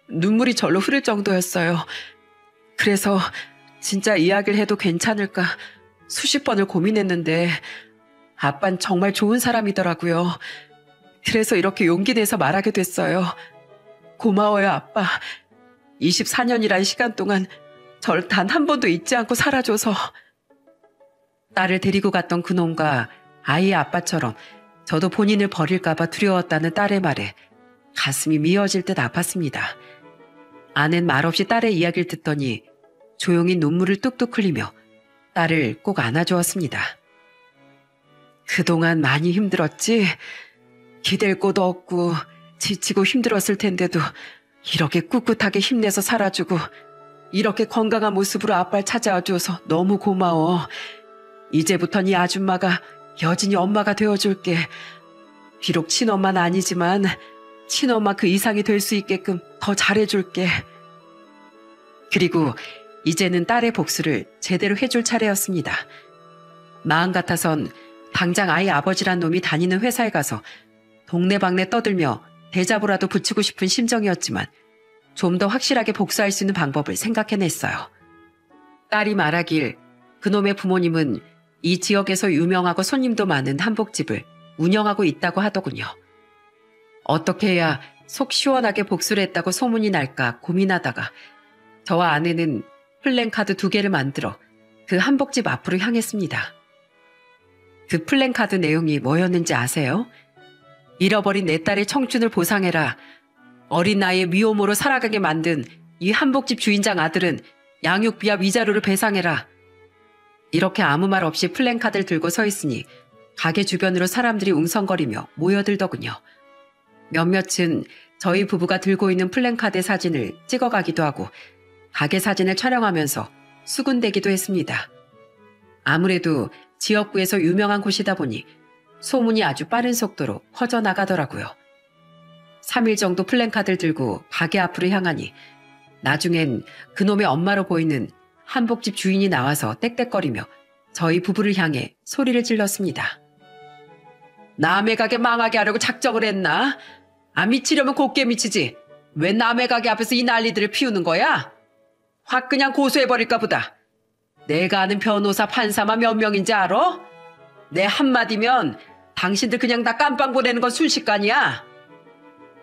눈물이 절로 흐를 정도였어요. 그래서 진짜 이야기를 해도 괜찮을까 수십 번을 고민했는데 아빠는 정말 좋은 사람이더라고요. 그래서 이렇게 용기 내서 말하게 됐어요. 고마워요, 아빠. 24년이란 시간 동안 절 단 한 번도 잊지 않고 살아줘서. 딸을 데리고 갔던 그놈과 아이의 아빠처럼 저도 본인을 버릴까봐 두려웠다는 딸의 말에 가슴이 미어질 듯 아팠습니다. 아낸 말없이 딸의 이야기를 듣더니 조용히 눈물을 뚝뚝 흘리며 딸을 꼭 안아주었습니다. 그동안 많이 힘들었지? 기댈 곳도 없고 지치고 힘들었을 텐데도 이렇게 꿋꿋하게 힘내서 살아주고 이렇게 건강한 모습으로 아빠를 찾아와줘서 너무 고마워. 이제부터 네 아줌마가 여진이 엄마가 되어줄게. 비록 친엄마는 아니지만 친엄마 그 이상이 될 수 있게끔 더 잘해줄게. 그리고 이제는 딸의 복수를 제대로 해줄 차례였습니다. 마음 같아선 당장 아이 아버지란 놈이 다니는 회사에 가서 동네방네 떠들며 대자보라도 붙이고 싶은 심정이었지만 좀 더 확실하게 복수할 수 있는 방법을 생각해냈어요. 딸이 말하길 그놈의 부모님은 이 지역에서 유명하고 손님도 많은 한복집을 운영하고 있다고 하더군요. 어떻게 해야 속 시원하게 복수를 했다고 소문이 날까 고민하다가 저와 아내는 플랜카드 2개를 만들어 그 한복집 앞으로 향했습니다. 그 플랜카드 내용이 뭐였는지 아세요? 잃어버린 내 딸의 청춘을 보상해라. 어린 나이에 미혼모로 살아가게 만든 이 한복집 주인장 아들은 양육비와 위자료를 배상해라. 이렇게 아무 말 없이 플랜카드를 들고 서 있으니 가게 주변으로 사람들이 웅성거리며 모여들더군요. 몇몇은 저희 부부가 들고 있는 플랜카드 사진을 찍어가기도 하고 가게 사진을 촬영하면서 수군대기도 했습니다. 아무래도 지역구에서 유명한 곳이다 보니 소문이 아주 빠른 속도로 퍼져나가더라고요. 3일 정도 플랜카드를 들고 가게 앞으로 향하니 나중엔 그놈의 엄마로 보이는 한복집 주인이 나와서 떽떽거리며 저희 부부를 향해 소리를 질렀습니다. 남의 가게 망하게 하려고 작정을 했나? 미치려면 곱게 미치지. 왜 남의 가게 앞에서 이 난리들을 피우는 거야? 확 그냥 고소해버릴까 보다. 내가 아는 변호사 판사만 몇 명인지 알아? 내 한마디면 당신들 그냥 다 깜빵 보내는 건 순식간이야.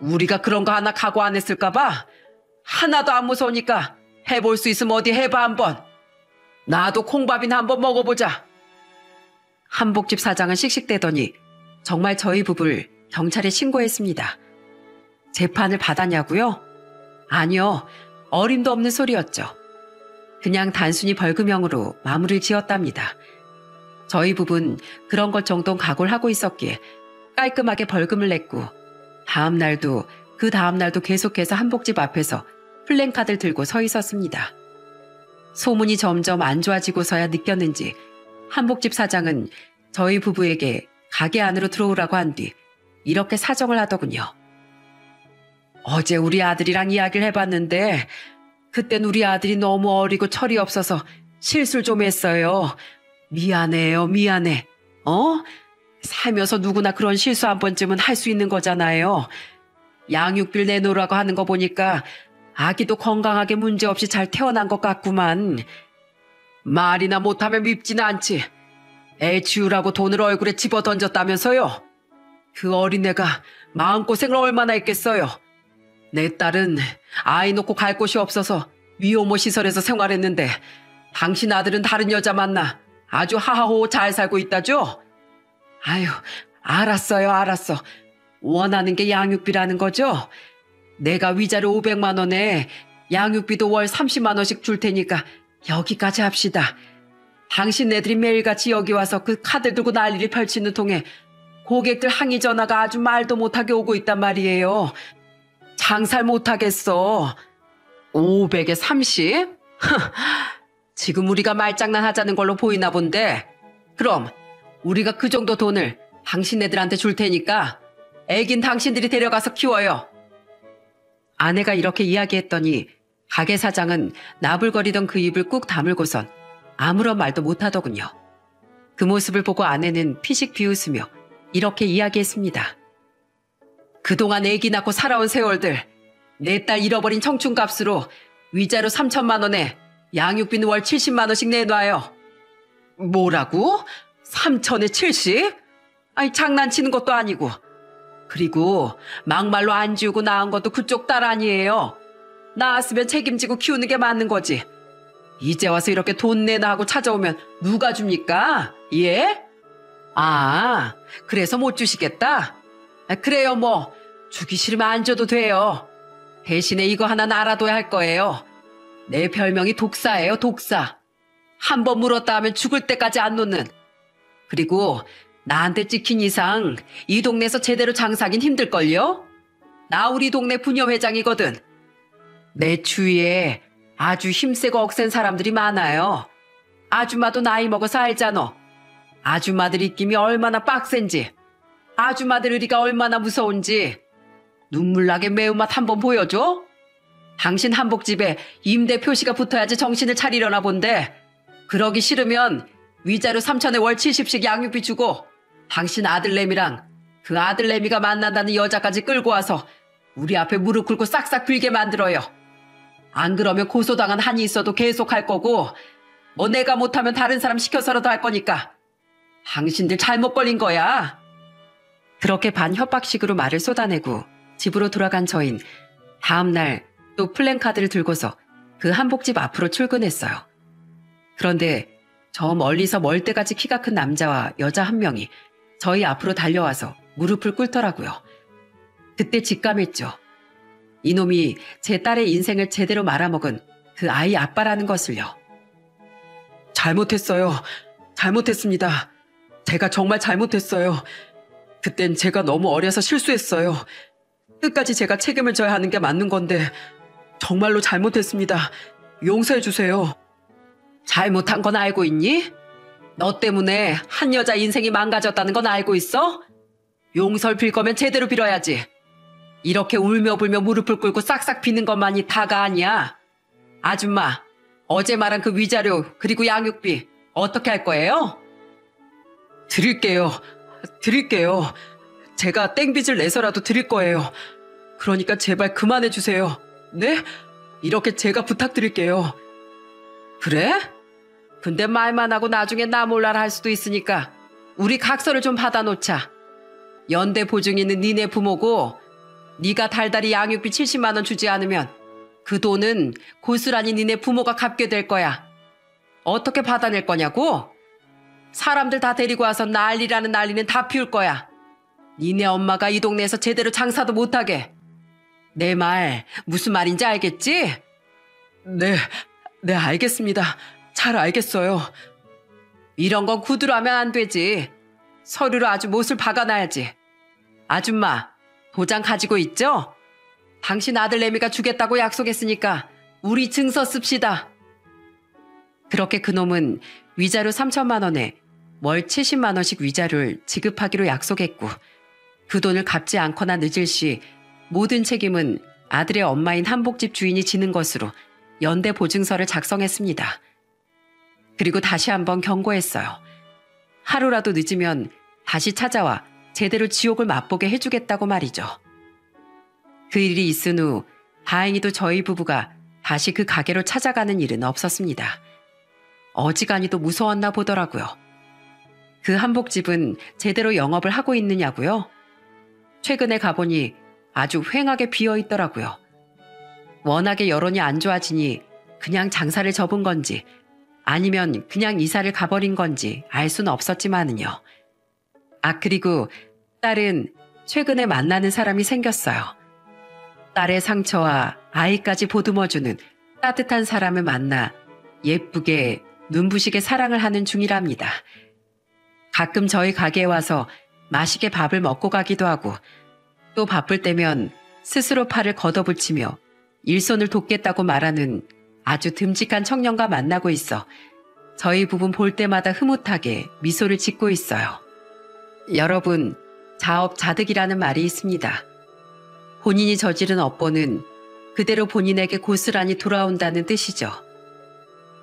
우리가 그런 거 하나 각오 안 했을까 봐. 하나도 안 무서우니까 해볼 수 있으면 어디 해봐 한번. 나도 콩밥이나 한번 먹어보자. 한복집 사장은 씩씩대더니 정말 저희 부부를 경찰에 신고했습니다. 재판을 받았냐고요? 아니요. 어림도 없는 소리였죠. 그냥 단순히 벌금형으로 마무리를 지었답니다. 저희 부부는 그런 것 정도는 각오를 하고 있었기에 깔끔하게 벌금을 냈고 그 다음 날도 계속해서 한복집 앞에서 플랜카드를 들고 서 있었습니다. 소문이 점점 안 좋아지고서야 느꼈는지 한복집 사장은 저희 부부에게 가게 안으로 들어오라고 한 뒤 이렇게 사정을 하더군요. 어제 우리 아들이랑 이야기를 해봤는데 그땐 우리 아들이 너무 어리고 철이 없어서 실수를 좀 했어요. 미안해요, 미안해. 살면서 누구나 그런 실수 한 번쯤은 할 수 있는 거잖아요. 양육비를 내놓으라고 하는 거 보니까 아기도 건강하게 문제없이 잘 태어난 것 같구만. 말이나 못하면 밉지는 않지. 애 지우라고 돈을 얼굴에 집어던졌다면서요. 그 어린애가 마음고생을 얼마나 했겠어요. 내 딸은 아이 놓고 갈 곳이 없어서 위호모 시설에서 생활했는데 당신 아들은 다른 여자 만나 아주 하하호 잘 살고 있다죠? 아유, 알았어요, 알았어. 원하는 게 양육비라는 거죠? 내가 위자료 500만 원에 양육비도 월 30만 원씩 줄 테니까 여기까지 합시다. 당신 애들이 매일같이 여기 와서 그 카드 들고 난리를 펼치는 통에 고객들 항의 전화가 아주 말도 못하게 오고 있단 말이에요. 장사를 못하겠어. 500에 30? 지금 우리가 말장난 하자는 걸로 보이나 본데. 그럼 우리가 그 정도 돈을 당신네들한테 줄 테니까 애긴 당신들이 데려가서 키워요. 아내가 이렇게 이야기했더니 가게 사장은 나불거리던 그 입을 꾹 다물고선 아무런 말도 못하더군요. 그 모습을 보고 아내는 피식 비웃으며 이렇게 이야기했습니다. 그동안 애기 낳고 살아온 세월들 내 딸 잃어버린 청춘값으로 위자료 3천만 원에 양육비는 월 70만 원씩 내놔요. 뭐라고? 3천에 70? 아니 장난치는 것도 아니고. 그리고 막말로 안 지우고 낳은 것도 그쪽 딸 아니에요. 낳았으면 책임지고 키우는 게 맞는 거지. 이제 와서 이렇게 돈 내놔 하고 찾아오면 누가 줍니까? 예? 아, 그래서 못 주시겠다? 그래요 뭐. 주기 싫으면 안 줘도 돼요. 대신에 이거 하나 알아둬야 할 거예요. 내 별명이 독사예요, 독사. 한 번 물었다 하면 죽을 때까지 안 놓는. 그리고 나한테 찍힌 이상 이 동네에서 제대로 장사하긴 힘들걸요? 나 우리 동네 부녀회장이거든. 내 주위에 아주 힘세고 억센 사람들이 많아요. 아줌마도 나이 먹어서 알잖아. 아줌마들 입김이 얼마나 빡센지. 아줌마들 의리가 얼마나 무서운지. 눈물나게 매운맛 한번 보여줘? 당신 한복집에 임대 표시가 붙어야지 정신을 차리려나 본데 그러기 싫으면 위자료 3천에 월 70씩 양육비 주고 당신 아들내미랑 그 아들내미가 만난다는 여자까지 끌고 와서 우리 앞에 무릎 꿇고 싹싹 빌게 만들어요. 안 그러면 고소당한 한이 있어도 계속 할 거고 뭐 내가 못하면 다른 사람 시켜서라도 할 거니까 당신들 잘못 걸린 거야. 그렇게 반협박식으로 말을 쏟아내고 집으로 돌아간 저흰 다음 날 또 플랜카드를 들고서 그 한복집 앞으로 출근했어요. 그런데 저 멀리서 멀때까지 키가 큰 남자와 여자 한 명이 저희 앞으로 달려와서 무릎을 꿇더라고요. 그때 직감했죠. 이놈이 제 딸의 인생을 제대로 말아먹은 그 아이 아빠라는 것을요. 잘못했어요. 잘못했습니다. 제가 정말 잘못했어요. 그땐 제가 너무 어려서 실수했어요. 끝까지 제가 책임을 져야 하는 게 맞는 건데 정말로 잘못했습니다. 용서해 주세요. 잘못한 건 알고 있니? 너 때문에 한 여자 인생이 망가졌다는 건 알고 있어? 용서를 빌 거면 제대로 빌어야지. 이렇게 울며 불며 무릎을 꿇고 싹싹 비는 것만이 다가 아니야. 아줌마, 어제 말한 그 위자료 그리고 양육비 어떻게 할 거예요? 드릴게요. 제가 땡빚을 내서라도 드릴 거예요. 그러니까 제발 그만해 주세요. 네? 이렇게 제가 부탁드릴게요. 그래? 근데 말만 하고 나중에 나 몰라라 할 수도 있으니까 우리 각서를 좀 받아놓자. 연대 보증인은 니네 부모고 네가 달달이 양육비 70만 원 주지 않으면 그 돈은 고스란히 니네 부모가 갚게 될 거야. 어떻게 받아낼 거냐고? 사람들 다 데리고 와서 난리라는 난리는 다 피울 거야. 니네 엄마가 이 동네에서 제대로 장사도 못하게. 내 말 무슨 말인지 알겠지? 네, 알겠습니다. 잘 알겠어요. 이런 건 구두로 하면 안 되지. 서류로 아주 못을 박아놔야지. 아줌마, 도장 가지고 있죠? 당신 아들내미가 주겠다고 약속했으니까 우리 증서 씁시다. 그렇게 그놈은 위자료 3천만 원에 월 70만 원씩 위자료를 지급하기로 약속했고 그 돈을 갚지 않거나 늦을 시 모든 책임은 아들의 엄마인 한복집 주인이 지는 것으로 연대 보증서를 작성했습니다. 그리고 다시 한번 경고했어요. 하루라도 늦으면 다시 찾아와 제대로 지옥을 맛보게 해주겠다고 말이죠. 그 일이 있은 후 다행히도 저희 부부가 다시 그 가게로 찾아가는 일은 없었습니다. 어지간히도 무서웠나 보더라고요. 그 한복집은 제대로 영업을 하고 있느냐고요? 최근에 가보니 아주 휑하게 비어있더라고요. 워낙에 여론이 안 좋아지니 그냥 장사를 접은 건지 아니면 그냥 이사를 가버린 건지 알 수는 없었지만은요. 그리고 딸은 최근에 만나는 사람이 생겼어요. 딸의 상처와 아이까지 보듬어주는 따뜻한 사람을 만나 예쁘게 눈부시게 사랑을 하는 중이랍니다. 가끔 저희 가게에 와서 맛있게 밥을 먹고 가기도 하고 또 바쁠 때면 스스로 팔을 걷어붙이며 일손을 돕겠다고 말하는 아주 듬직한 청년과 만나고 있어 저희 부부는 볼 때마다 흐뭇하게 미소를 짓고 있어요. 여러분, 자업자득이라는 말이 있습니다. 본인이 저지른 업보는 그대로 본인에게 고스란히 돌아온다는 뜻이죠.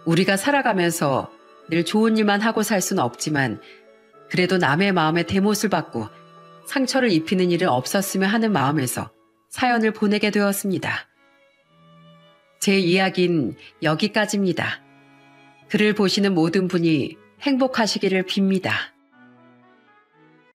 우리가 살아가면서 늘 좋은 일만 하고 살 수는 없지만 그래도 남의 마음에 대못을 받고 상처를 입히는 일은 없었으면 하는 마음에서 사연을 보내게 되었습니다. 제 이야기는 여기까지입니다. 글을 보시는 모든 분이 행복하시기를 빕니다.